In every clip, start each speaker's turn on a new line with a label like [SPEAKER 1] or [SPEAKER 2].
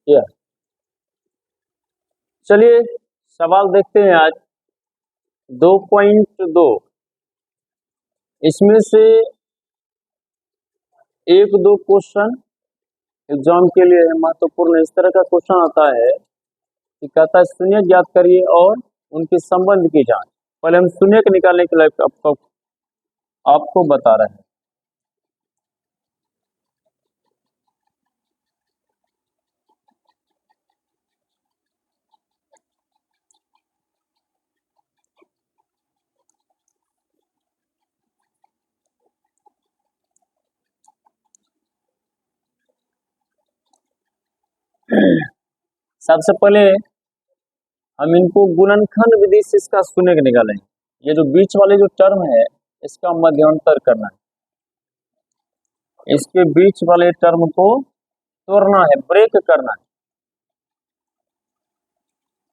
[SPEAKER 1] यह चलिए सवाल देखते हैं आज 2.2। इसमें से एक दो क्वेश्चन एग्जाम के लिए महत्वपूर्ण। इस तरह का क्वेश्चन आता है कि कहता है शून्य ज्ञात करिए और उनके संबंध की जांच। पहले हम शून्य के निकालने के लिए आपको बता रहे हैं। सबसे पहले हम इनको गुणनखंड विधि से इसका शून्य का निकालेंगे। ये जो बीच वाले जो टर्म है इसका मध्यांतर करना है, इसके बीच वाले टर्म को तोड़ना है, ब्रेक करना है।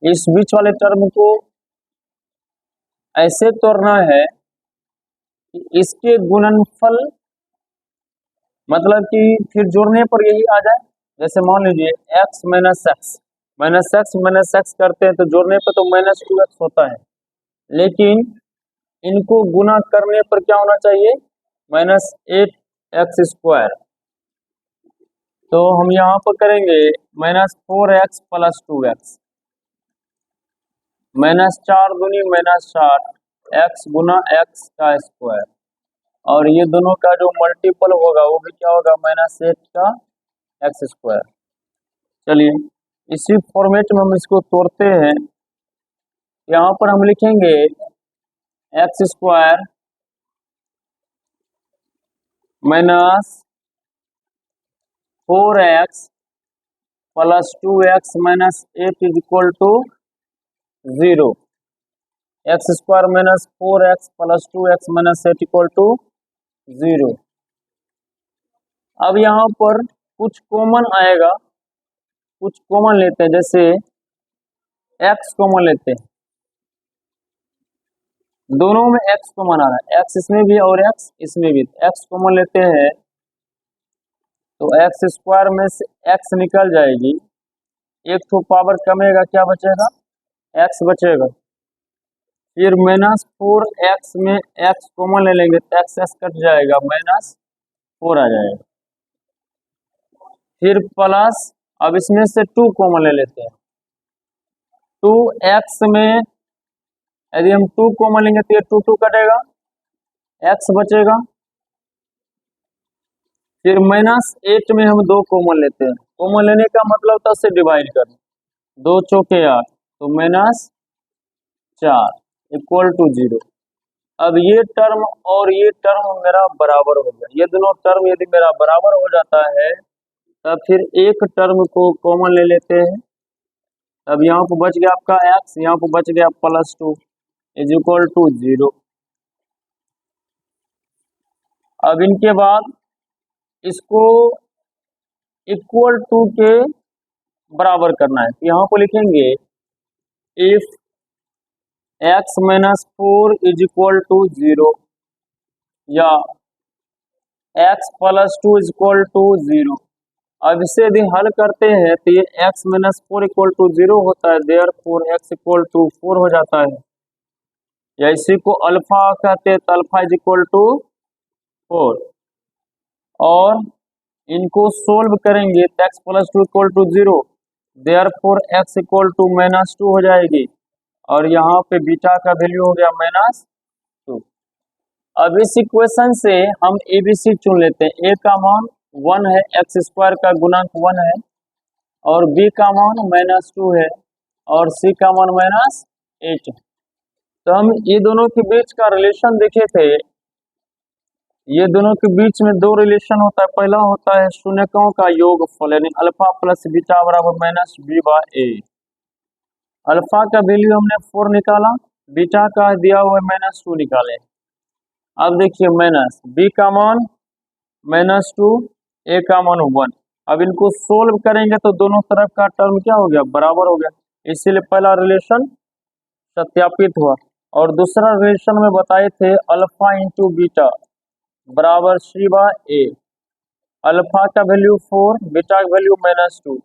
[SPEAKER 1] इस बीच वाले टर्म को ऐसे तोड़ना है कि इसके गुणनफल मतलब कि फिर जोड़ने पर यही आ जाए। जैसे मान लीजिए x माइनस एक्स करते हैं तो जोड़ने पर तो -2x होता है, लेकिन इनको गुना करने पर क्या होना चाहिए, -8x²। तो हम यहाँ पर करेंगे -4x + 2x, -4 दूनी -4 x गुना x का स्क्वायर, और ये दोनों का जो मल्टीपल होगा वो भी क्या होगा, -8 का x²। चलिए इसी फॉर्मेट में हम इसको तोड़ते हैं। यहाँ पर हम लिखेंगे x² -4x + 2x - 8 = 0। x² - 4x + 2x - 8 = 0। अब यहाँ पर कुछ कॉमन आएगा, कुछ कॉमन लेते हैं। जैसे x कॉमन लेते हैं, दोनों में x कॉमन आ रहा है, x इसमें भी और x इसमें भी। x कॉमन लेते हैं तो x² में से x निकल जाएगी, एक तो पावर कमेगा, क्या बचेगा, x बचेगा। फिर -4x में x कॉमन ले लेंगे तो x कट जाएगा, -4 आ जाएगा। फिर प्लस, अब इसमें से 2 कॉमन ले लेते हैं, 2x में यदि हम 2 कॉमन लेंगे तो ये 2 कटेगा, x बचेगा। फिर -8 में हम 2 कॉमन लेते हैं, कॉमन लेने का मतलब था से डिवाइड करना, 2 चौके 8 तो -4 = 0। अब ये टर्म और ये टर्म मेरा बराबर हो गया। ये दोनों टर्म यदि मेरा बराबर हो जाता है तब फिर एक टर्म को कॉमन ले लेते हैं। अब यहाँ पर बच गया आपका x, यहाँ पर बच गया +2 = 0। अब इनके बाद इसको =2 के बराबर करना है। यहाँ पर लिखेंगे इफ x - 4 = 0 या x + 2 = 0। अब इसे यदि हल करते हैं तो ये x - 4 = 0 होता है, देयरफॉर x = 4 हो जाता है, या इसी को अल्फा कहते हैं तो अल्फा = 4। और इनको सोल्व करेंगे तो x + 2 = 0, देयरफॉर x = -2 हो जाएगी, और यहाँ पे बीटा का वैल्यू हो गया -2। अब इस इक्वेशन से हम ABC चुन लेते हैं। a का मान 1 है, x² का गुणांक 1 है, और b का मान -2 है, और c का मान -8 है। तो हम ये दोनों के बीच का रिलेशन देखे थे, ये दोनों के बीच में 2 रिलेशन होता है। पहला होता है शून्यकों का योगफल, यानी अल्फा प्लस बीटा बराबर -b/a। अल्फा का वैल्यू हमने 4 निकाला, बीटा का दिया हुआ -2 निकाले। अब देखिए b का मान -2, a का मान 1। अब इनको सोल्व करेंगे तो दोनों तरफ का टर्म क्या हो गया, बराबर हो गया, इसीलिए पहला रिलेशन सत्यापित हुआ। और दूसरा रिलेशन में बताए थे अल्फा × बीटा बराबर c/a। अल्फा का वैल्यू 4, बीटा का वैल्यू -2,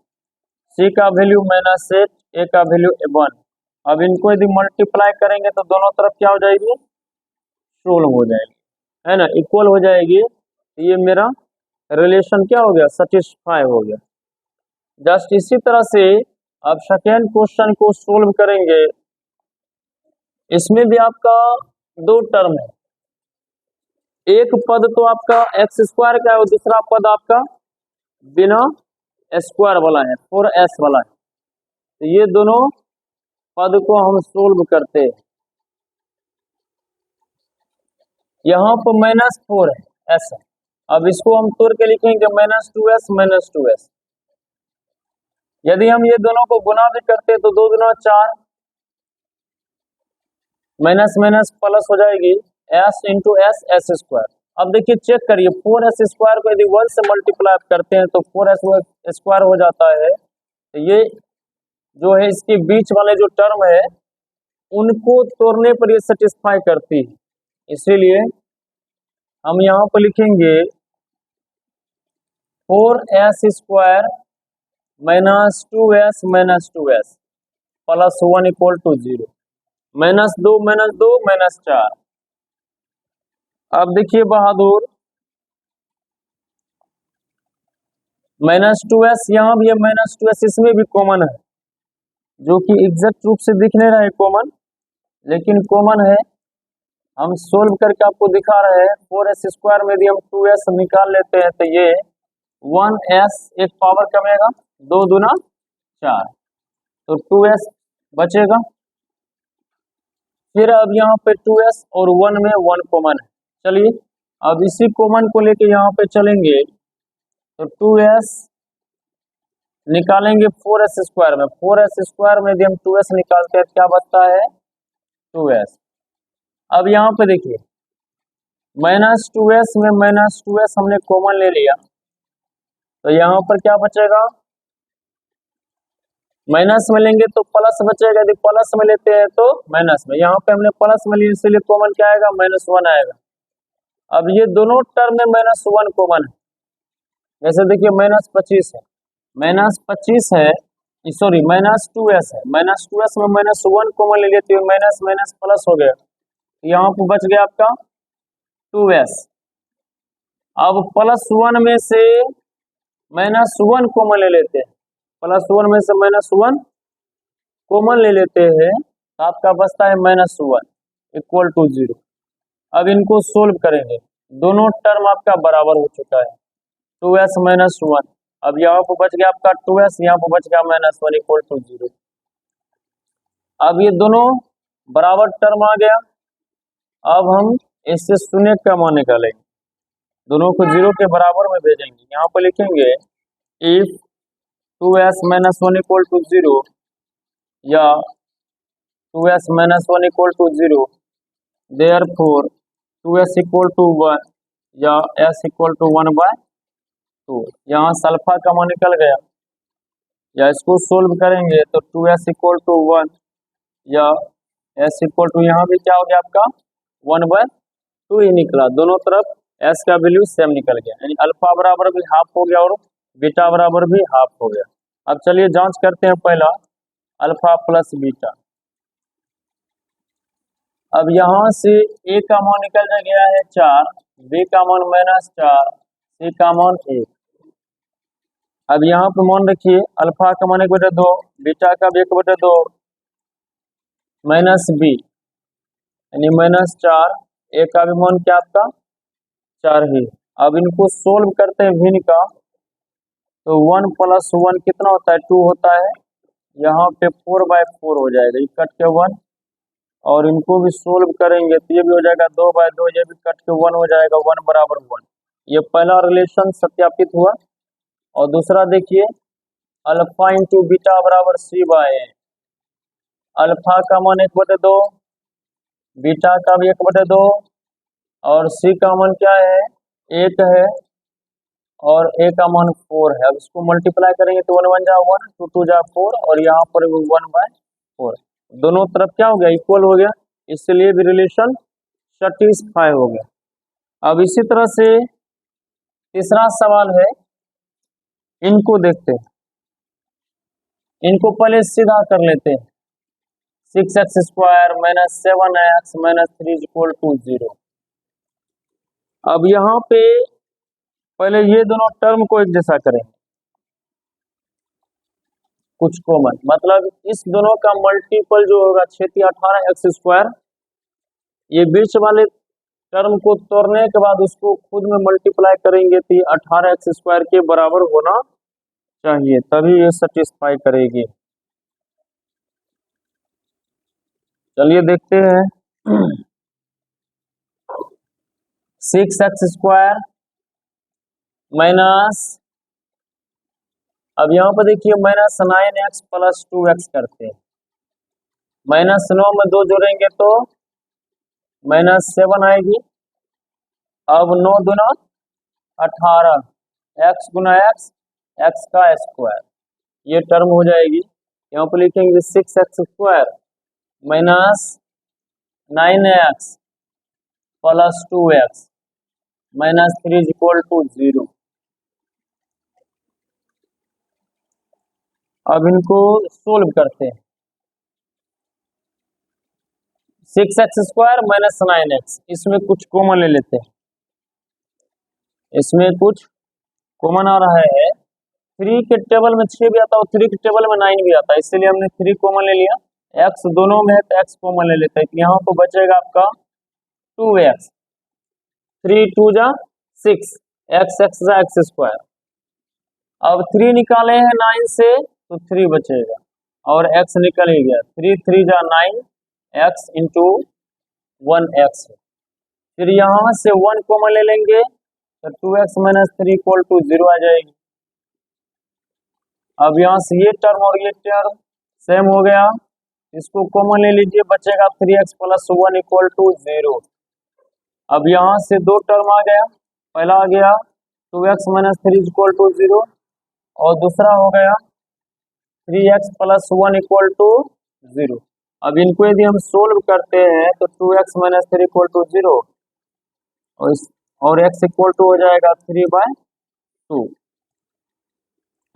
[SPEAKER 1] सी का वैल्यू -8, ए का वैल्यू 1। अब इनको यदि मल्टीप्लाई करेंगे तो दोनों तरफ क्या हो जाएगी, 16 हो जाएगी, है ना, इक्वल हो जाएगी। ये मेरा रिलेशन क्या हो गया, सेटिस्फाई हो गया। जस्ट इसी तरह से आप सेकेंड क्वेश्चन को सोल्व करेंगे। इसमें भी आपका दो टर्म है, एक पद तो आपका x² का है और दूसरा पद आपका बिना स्क्वायर वाला है, 4s वाला है। तो ये दोनों पद को हम सोल्व करते हैं। यहाँ पर -4 है, s है। अब इसको हम तोड़ के लिखेंगे -2s। यदि हम ये दोनों को गुना भी करते हैं तो 2 गुना 4, माइनस माइनस प्लस हो जाएगी, s इंटू एस स्क्वायर। अब देखिए चेक करिए, 4s² को यदि 1 से मल्टीप्लाई करते हैं तो 4s² हो जाता है। तो ये जो है इसके बीच वाले जो टर्म है उनको तोड़ने पर ये सेटिस्फाई करती है, इसीलिए हम यहाँ पर लिखेंगे 4s² -2s plus 1 equal to 0, -2 -4। अब देखिए बहादुर, -2s यहाँ भी है, -2s इसमें भी कॉमन है, जो कि एग्जैक्ट रूप से दिख नहीं रहा है कॉमन, लेकिन कॉमन है। हम सोल्व करके आपको दिखा रहे हैं। 4s² में यदि हम 2s निकाल लेते हैं तो ये 1s एक पावर कमेगा, 2 दूना 4, तो 2s बचेगा। फिर अब यहाँ पे 2s और 1 में 1 कॉमन है। चलिए अब इसी कॉमन को लेके यहाँ पे चलेंगे तो 2s निकालेंगे 4s² में। 4s² में यदि हम 2s निकालते हैं क्या बचता है, 2s। अब यहाँ पे देखिए -2s में -2s हमने कॉमन ले लिया, तो यहाँ पर क्या बचेगा, माइनस में लेंगे तो प्लस बचेगा, यदि प्लस में लेते हैं तो माइनस में। यहाँ पे हमने प्लस में लिया इसलिए कॉमन क्या आएगा, -1 आएगा। अब ये दोनों टर्म में -1 कॉमन है, जैसे देखिए -25 है, -25 है, सॉरी -2s है, -2s में -1 कॉमन ले लेते हुए माइनस माइनस प्लस हो गया, यहाँ पे बच गया आपका 2s। अब +1 में से -1 कॉमन ले लेते हैं, +1 में से -1 कॉमन ले लेते हैं तो आपका बचता है -1 इक्वल टू 0। अब इनको सोल्व करेंगे, दोनों टर्म आपका बराबर हो चुका है, 2s -1। अब यहाँ पर बच गया आपका 2s, यहाँ पर बच गया -1 इक्वल टू 0। अब ये दोनों बराबर टर्म आ गया। अब हम इससे शून्य का मान निकालेंगे, दोनों को 0 के बराबर में भेजेंगे। यहाँ पर लिखेंगे इफ 2s -1 इक्वल टू 0 या 2s -1 equal to 0, therefore 2s equal to 1 या s इक्वल टू 1/2। यहाँ सल्फा का मान निकल गया, या इसको सोल्व करेंगे तो 2s इक्वल टू 1 या s इक्वल टू, यहाँ भी क्या हो गया आपका 1/2 ही निकला, दोनों तरफ s का वैल्यू सेम निकल गया, यानी अल्फा बराबर भी हाफ हो गया और बीटा बराबर भी हाफ हो गया। अब चलिए जांच करते हैं, पहला अल्फा प्लस बीटा। अब यहाँ से a का मान निकल गया है 4, b का मान -4, c का मान 1। अब यहाँ पे मान रखिए अल्फा का मान 1/2, बीटा का भी 1/2 माइनस b यानी -4, a का भी मान क्या आपका 4 ही। अब इनको सोल्व करते हैं भिन्न का, तो 1 + 1 कितना होता है, 2 होता है, यहाँ पे 4/4 हो जाएगा, ये कट के 1, और इनको भी सोल्व करेंगे तो ये भी हो जाएगा 2/2, ये भी कट के 1 हो जाएगा, 1 = 1। ये पहला रिलेशन सत्यापित हुआ। और दूसरा देखिए अल्फा इंटू बीटा बराबर c/a, अल्फा का मान 1/2, बीटा का भी 1/2 और c का मान क्या है 1 है और a का मान 4 है। अब इसको मल्टीप्लाई करेंगे तो 1 1 जा 1, 2 2 जा 4 और यहाँ पर 1/4, दोनों तरफ क्या हो गया, इक्वल हो गया, इसलिए भी रिलेशन सेटिस्फाई हो गया। अब इसी तरह से तीसरा सवाल है, इनको देखते हैं। इनको पहले सीधा कर लेते हैं। 6x² minus 7x minus 3 equal to 0। अब यहाँ पे पहले ये दोनों टर्म को एक जैसा करें, कुछ कॉमन, मतलब इस दोनों का मल्टीपल जो होगा 6 18x², ये बीच वाले टर्म को तोड़ने के बाद उसको खुद में मल्टीप्लाई करेंगे तो ये 18x² के बराबर होना चाहिए, तभी ये सेटिस्फाई करेगी। चलिए देखते हैं। 6x² माइनस, अब यहाँ पर देखिए माइनस 9x प्लस 2x करते हैं। माइनस 9 में 2 जोड़ेंगे तो माइनस 7 आएगी। अब 9 दूना 18, x गुना x, x का स्क्वायर, ये टर्म हो जाएगी। यहाँ पर लिखेंगे 6x² minus 9x plus 2x minus 3 equal to 0। अब इनको सोल्व करते हैं। 6x² माइनस 9x, इसमें कुछ कॉमन ले लेते हैं। इसमें कुछ कॉमन आ रहा है, 3 के टेबल में 6 भी आता है और 3 के टेबल में 9 भी आता है, इसलिए हमने 3 कॉमन ले लिया। x दोनों में है तो x कॉमन ले लेते हैं, यहाँ तो बचेगा आपका 2x, 3 2 जा 6, x x जा x²। अब 3 निकाले हैं 9 से तो 3 बचेगा और x निकल ही गया, 3 3 जा 9, x इंटू 1x। फिर यहाँ से 1 कॉमन ले लेंगे तो 2x माइनस 3 इक्वल टू 0 आ जाएगी। अब यहाँ से ये टर्म और ये टर्म सेम हो गया, इसको कॉमन ले लीजिए, बचेगा 3x प्लस 1 इक्वल टू 0। अब यहाँ से 2 टर्म आ गया, पहला आ गया 2x माइनस 3 इक्वल टू 0 और दूसरा हो गया 3x प्लस 1 इक्वल टू 0। अब इनको यदि हम सोल्व करते हैं तो 2x माइनस 3 इक्वल टू 0 और x इक्वल टू हो जाएगा 3/2,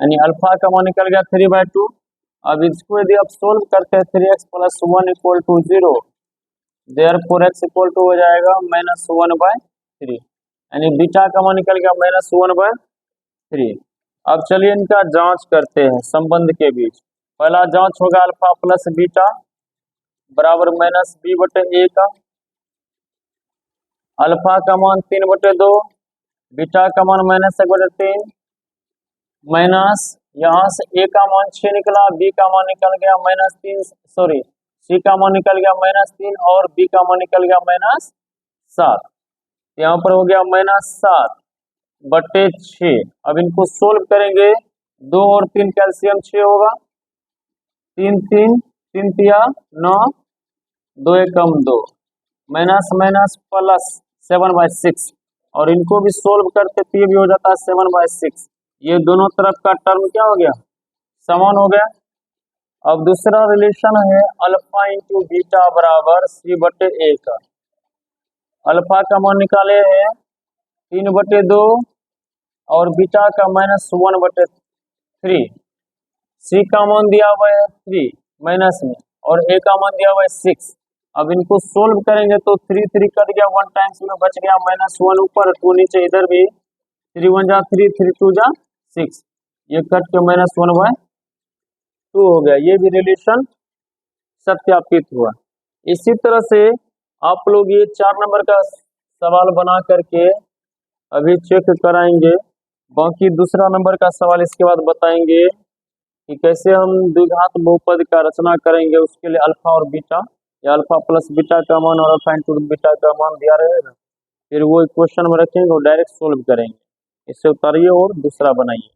[SPEAKER 1] यानी अल्फा का मान निकल गया 3/2। अब इसको यदि आप सोल्व करते हैं 3x plus 1 equal to 0, therefore x equal to हो जाएगा -1/3, यानी बीटा का मान निकल गया -1/3। अब चलिए इनका जांच करते हैं संबंध के बीच। पहला जांच होगा अल्फा प्लस बीटा बराबर -b/a का, अल्फा का मान 3/2, बीटा का मान -1/3, माइनस यहाँ से a का मान 6 निकला, b का मान निकल गया -3, सॉरी c का मान निकल गया -3 और b का मान निकल गया -7। यहाँ पर हो गया -7/6। अब इनको सोल्व करेंगे, 2 और 3 कैल्शियम 6 होगा, 3 3 3 तिया 9, 2 एकम 2, माइनस माइनस प्लस 7/6 और इनको भी सोल्व करते तो ये भी हो जाता है 7/6। ये दोनों तरफ का टर्म क्या हो गया, समान हो गया। अब दूसरा रिलेशन है अल्फा इंटू बीटा बराबर c/a का। अल्फा का मान निकाले हैं 3/2 और बीटा का -1/3, c का मान दिया हुआ है 3 माइनस में और a का मान दिया हुआ है 6। अब इनको सोल्व करेंगे तो 3 3 कट गया, 1 टाइम्स में बच गया -1 ऊपर 2 नीचे, इधर भी 3 1 जा 3 3 2 जा 6, ये कट के -1/2 हो गया। ये भी रिलेशन सत्यापित हुआ। इसी तरह से आप लोग ये 4 नंबर का सवाल बना करके अभी चेक कराएंगे, बाकी दूसरा नंबर का सवाल इसके बाद बताएंगे कि कैसे हम द्विघात बहुपद का रचना करेंगे। उसके लिए अल्फा और बीटा या अल्फा प्लस बीटा का मान और अल्फा इंटू बीटा का मान दिया रहेगा, फिर वो क्वेश्चन में रखेंगे और डायरेक्ट सोल्व करेंगे। इससे उतारिए और दूसरा बनाइए।